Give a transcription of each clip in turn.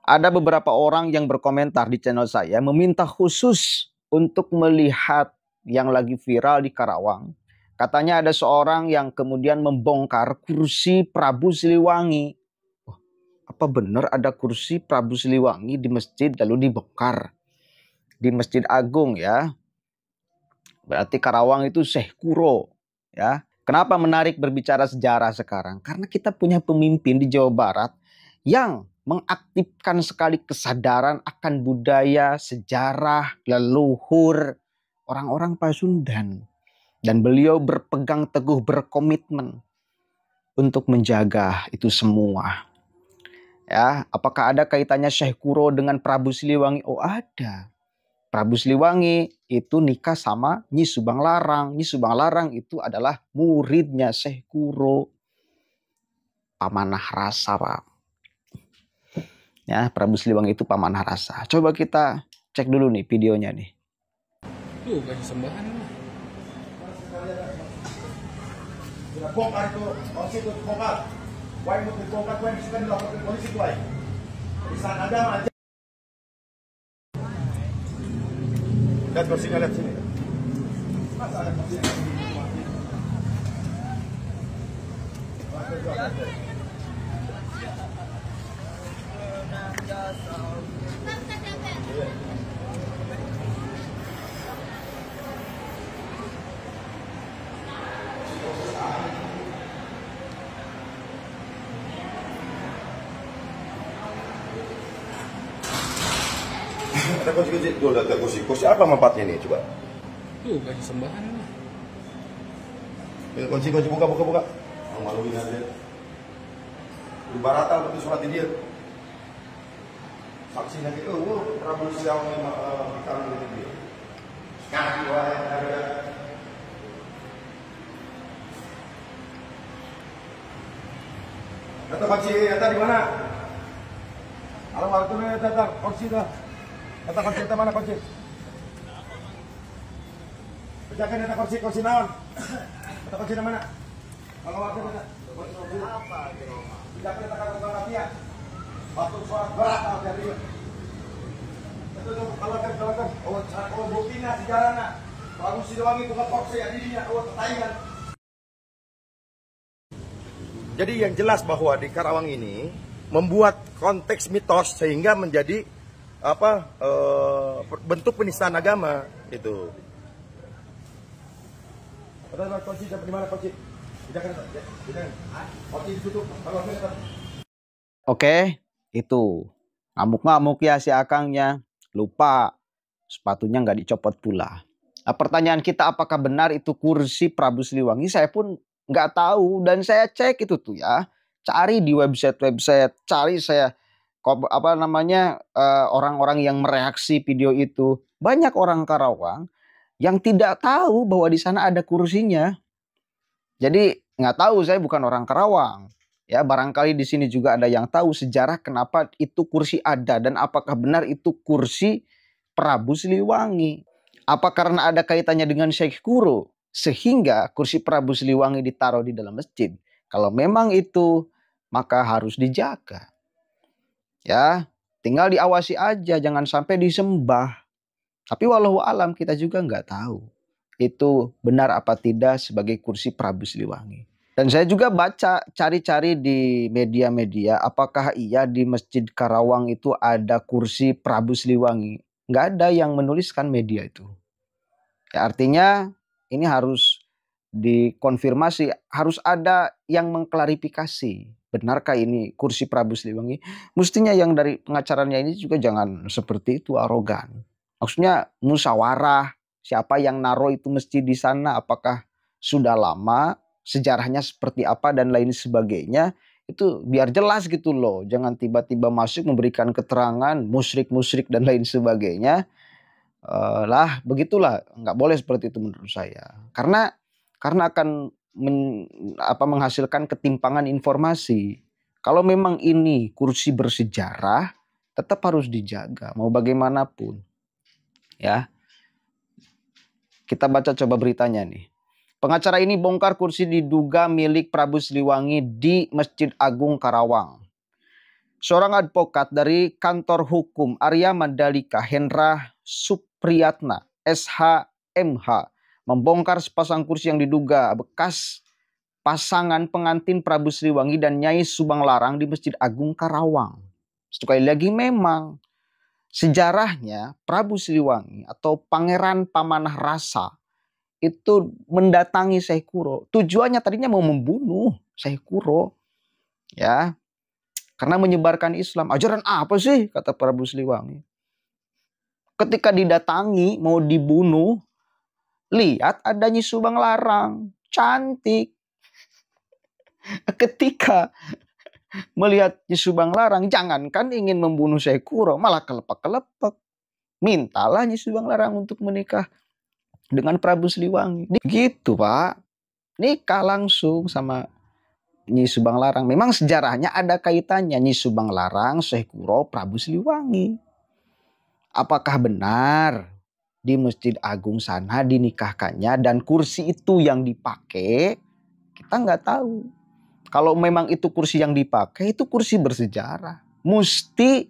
Ada beberapa orang yang berkomentar di channel saya meminta khusus untuk melihat yang lagi viral di Karawang. Katanya ada seorang yang kemudian membongkar kursi Prabu Siliwangi. Apa benar ada kursi Prabu Siliwangi di masjid lalu dibongkar? Di Masjid Agung ya. Berarti Karawang itu Syekh Kuro ya. Kenapa menarik berbicara sejarah sekarang? Karena kita punya pemimpin di Jawa Barat yang mengaktifkan sekali kesadaran akan budaya, sejarah, leluhur orang-orang Pasundan. Dan beliau berpegang teguh, berkomitmen untuk menjaga itu semua. Ya, apakah ada kaitannya Syekh Kuro dengan Prabu Siliwangi? Oh, ada. Prabu Siliwangi itu nikah sama Nyi Subang Larang. Nyi Subang Larang itu adalah muridnya Syekh Kuro. Pamanah rasa, Pak. Ya, Prabu Siliwangi itu pamanah rasa. Coba kita cek dulu nih videonya nih. Tuh, kasih sembahan. Sudah bongkar itu, polisi itu bongkar. Wah, itu dibongkar, wah, bisa dilaporkan polisi itu, wah. Penistaan agama aja. Lihat kursinya, lihat sini. Masa ada kursinya? Ada kursi-kursi, tuh ada kursi. Kursi apa manfaatnya ini, coba? Tuh, kasih sembahan. Kunci buka. Maluin aja. Di barata betul surat dia. Saksinya gitu, Prabu Siliwangi bicara gitu dia. Sekarang ada. Kata kunci, kata di mana? Kalau waktu ini datang kunci dah. Kata kunci itu mana kunci? Bejakan kata kunci naon? Kata kunci di mana? Kalau waktu itu kunci apa? Bejakan kata kunci rapiah. Waktu sholat berat dari dia. Itu kalau kan, oh buktinya sejarahnya. Prabu Siliwangi bukan korupsi ya dirinya, pertanyaan. Jadi yang jelas bahwa di Karawang ini membuat konteks mitos sehingga menjadi bentuk penistaan agama itu. Ada kunci di mana kunci? Kunci ditutup. Oke, itu ngamuk-ngamuk ya si akangnya, lupa sepatunya nggak dicopot pula. Nah, pertanyaan kita apakah benar itu kursi Prabu Siliwangi? Saya pun nggak tahu dan saya cek itu tuh ya, cari di website, cari saya orang-orang yang mereaksi video itu. Banyak orang Karawang yang tidak tahu bahwa di sana ada kursinya. Jadi nggak tahu, saya bukan orang Karawang. Ya, barangkali di sini juga ada yang tahu sejarah kenapa itu kursi ada dan apakah benar itu kursi Prabu Siliwangi. Apa karena ada kaitannya dengan Syekh Kuro sehingga kursi Prabu Siliwangi ditaruh di dalam masjid? Kalau memang itu, maka harus dijaga. Ya, tinggal diawasi aja, jangan sampai disembah. Tapi walau alam kita juga nggak tahu itu benar apa tidak sebagai kursi Prabu Siliwangi. Dan saya juga baca, cari-cari di media-media, apakah iya di Masjid Karawang itu ada kursi Prabu Siliwangi. Nggak ada yang menuliskan media itu. Ya, artinya ini harus dikonfirmasi, harus ada yang mengklarifikasi. Benarkah ini kursi Prabu Siliwangi? Mestinya yang dari pengacaranya ini juga jangan seperti itu, arogan. Maksudnya musyawarah, siapa yang naruh itu mesti di sana, apakah sudah lama, sejarahnya seperti apa dan lain sebagainya. Itu biar jelas gitu loh. Jangan tiba-tiba masuk memberikan keterangan musyrik-musyrik dan lain sebagainya. Begitulah, nggak boleh seperti itu menurut saya. Karena akan menghasilkan ketimpangan informasi. Kalau memang ini kursi bersejarah, tetap harus dijaga mau bagaimanapun. Ya. Kita baca coba beritanya nih. Pengacara ini bongkar kursi diduga milik Prabu Siliwangi di Masjid Agung Karawang. seorang advokat dari kantor hukum Arya Mandalika, Hendra Supriyatna, SHMH, membongkar sepasang kursi yang diduga bekas pasangan pengantin Prabu Siliwangi dan Nyai Subang Larang di Masjid Agung Karawang. Sekali lagi memang sejarahnya Prabu Siliwangi atau Pangeran Pamanah Rasa itu mendatangi Syekh Kuro. Tujuannya tadinya mau membunuh Syekh Kuro. Ya, karena menyebarkan Islam. Ajaran apa sih, kata Prabu Siliwangi. Ketika didatangi mau dibunuh, lihat ada Nyi Subang Larang, cantik. Ketika melihat Nyi Subang Larang, jangankan ingin membunuh Syekh Kuro, malah kelepek-kelepek. Mintalah Nyi Subang Larang untuk menikah dengan Prabu Siliwangi. Gitu, Pak. Nikah langsung sama Nyi Subang Larang. Memang sejarahnya ada kaitannya Nyi Subang Larang, Syekh Kuro, Prabu Siliwangi. Apakah benar di Masjid Agung sana dinikahkannya dan kursi itu yang dipakai? Kita nggak tahu. Kalau memang itu kursi yang dipakai, itu kursi bersejarah. Mesti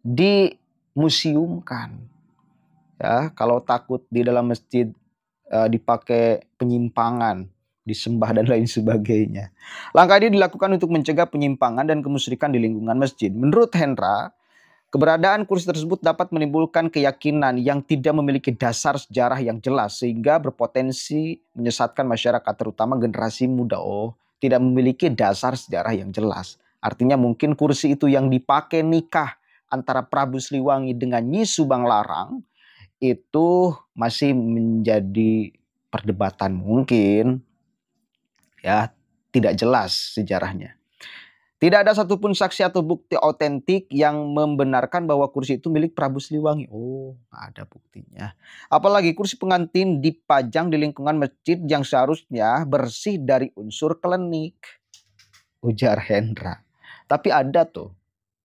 dimuseumkan. Ya, kalau takut di dalam masjid dipakai penyimpangan, disembah dan lain sebagainya. Langkah ini dilakukan untuk mencegah penyimpangan dan kemusyrikan di lingkungan masjid. Menurut Hendra, keberadaan kursi tersebut dapat menimbulkan keyakinan yang tidak memiliki dasar sejarah yang jelas sehingga berpotensi menyesatkan masyarakat, terutama generasi muda. Oh, tidak memiliki dasar sejarah yang jelas. Artinya mungkin kursi itu yang dipakai nikah antara Prabu Siliwangi dengan Nyi Subang Larang itu masih menjadi perdebatan mungkin. Ya, tidak jelas sejarahnya. Tidak ada satupun saksi atau bukti otentik yang membenarkan bahwa kursi itu milik Prabu Siliwangi. Oh, ada buktinya. Apalagi kursi pengantin dipajang di lingkungan masjid yang seharusnya bersih dari unsur klinik, ujar Hendra. Tapi ada tuh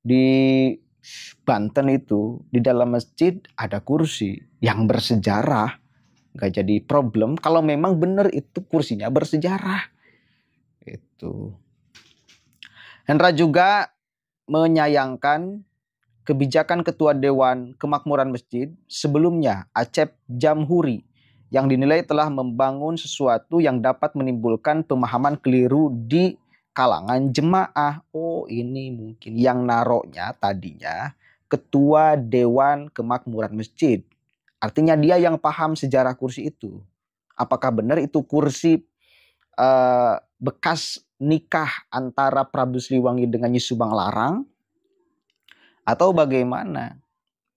di Banten itu, di dalam masjid ada kursi yang bersejarah. Gak jadi problem kalau memang benar itu kursinya bersejarah. Itu. Hendra juga menyayangkan kebijakan Ketua Dewan Kemakmuran Masjid sebelumnya, Acep Jamhuri, yang dinilai telah membangun sesuatu yang dapat menimbulkan pemahaman keliru di kalangan jemaah. Oh, ini mungkin yang naroknya tadinya Ketua Dewan Kemakmuran Masjid. Artinya dia yang paham sejarah kursi itu. Apakah benar itu kursi bekas nikah antara Prabu Siliwangi dengan Nyi Subang Larang? Atau bagaimana?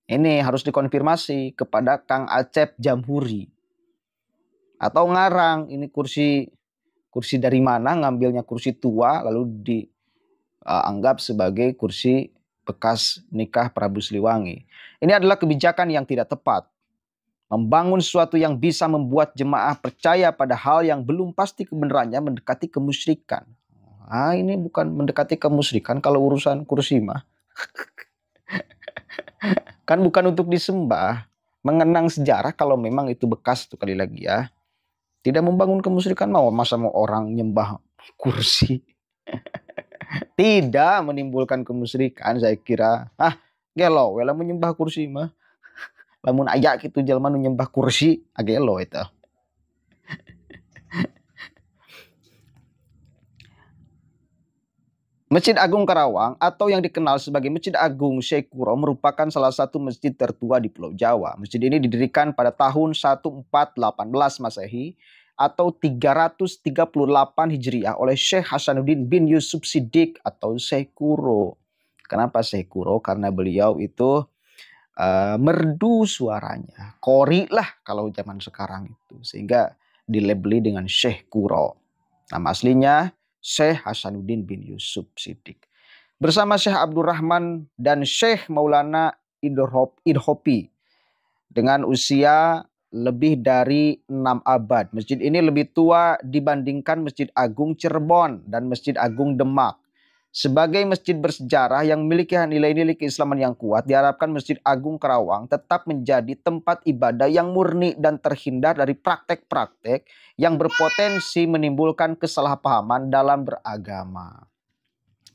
Ini harus dikonfirmasi kepada Kang Acep Jamhuri. Atau ngarang, ini kursi dari mana, ngambilnya kursi tua lalu dianggap sebagai kursi bekas nikah Prabu Siliwangi. Ini adalah kebijakan yang tidak tepat. Membangun sesuatu yang bisa membuat jemaah percaya pada hal yang belum pasti kebenarannya mendekati kemusyrikan. Ah, ini bukan mendekati kemusyrikan kalau urusan kursi mah. Kan bukan untuk disembah. Mengenang sejarah kalau memang itu bekas tuh, kali lagi ya. Tidak membangun kemusyrikan, masa mau orang nyembah kursi. Tidak menimbulkan kemusyrikan, saya kira. Ah, gelo, wela menyembah kursi mah. Lamun aya gitu jelema nu nyembah kursi, agelo itu. Masjid Agung Karawang atau yang dikenal sebagai Masjid Agung Syekh Kuro merupakan salah satu masjid tertua di Pulau Jawa. Masjid ini didirikan pada tahun 1418 Masehi atau 338 Hijriah oleh Syekh Hasanuddin bin Yusuf Siddiq atau Syekh Kuro. Kenapa Syekh Kuro? Karena beliau itu merdu suaranya, kori lah kalau zaman sekarang itu, sehingga dilabeli dengan Syekh Kuro. Nama aslinya Syekh Hasanuddin bin Yusuf Siddiq. Bersama Syekh Abdurrahman dan Syekh Maulana Idhopi dengan usia lebih dari 6 abad. Masjid ini lebih tua dibandingkan Masjid Agung Cirebon dan Masjid Agung Demak. Sebagai masjid bersejarah yang memiliki nilai-nilai keislaman yang kuat, diharapkan Masjid Agung Karawang tetap menjadi tempat ibadah yang murni dan terhindar dari praktek-praktek yang berpotensi menimbulkan kesalahpahaman dalam beragama.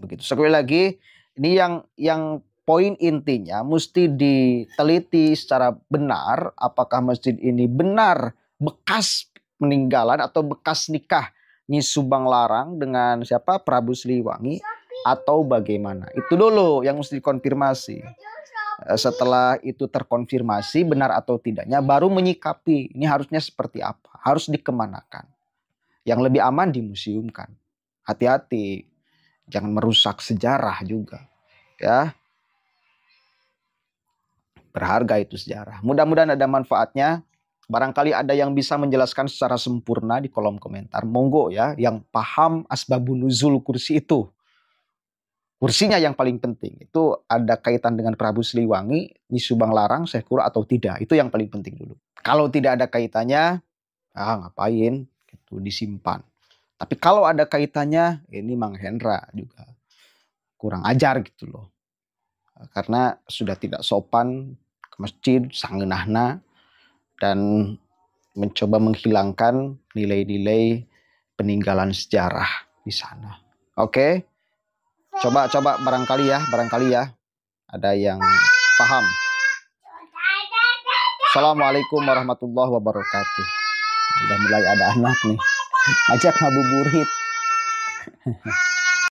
Begitu. Sekali lagi, Ini yang poin intinya mesti diteliti secara benar apakah masjid ini benar bekas peninggalan atau bekas nikah Nyi Subang Larang dengan siapa? Prabu Siliwangi atau bagaimana. Itu dulu yang mesti dikonfirmasi. Setelah itu terkonfirmasi benar atau tidaknya baru menyikapi ini harusnya seperti apa. Harus dikemanakan. Yang lebih aman dimuseumkan. Hati-hati. Jangan merusak sejarah juga. Ya. Berharga itu sejarah. Mudah-mudahan ada manfaatnya. Barangkali ada yang bisa menjelaskan secara sempurna di kolom komentar. Monggo ya, yang paham asbabun nuzul kursi itu. Kursinya yang paling penting. Itu ada kaitan dengan Prabu Siliwangi, Nyi Subang Larang, Syekh Kuro atau tidak. Itu yang paling penting dulu. Kalau tidak ada kaitannya, ngapain? Itu disimpan. Tapi kalau ada kaitannya, ini Mang Hendra juga kurang ajar gitu loh. Karena sudah tidak sopan ke masjid, sangenahna, dan mencoba menghilangkan nilai-nilai peninggalan sejarah di sana. Oke, coba barangkali ya ada yang paham. Assalamualaikum warahmatullahi wabarakatuh. Udah mulai ada anak nih, ajak ngabuburit.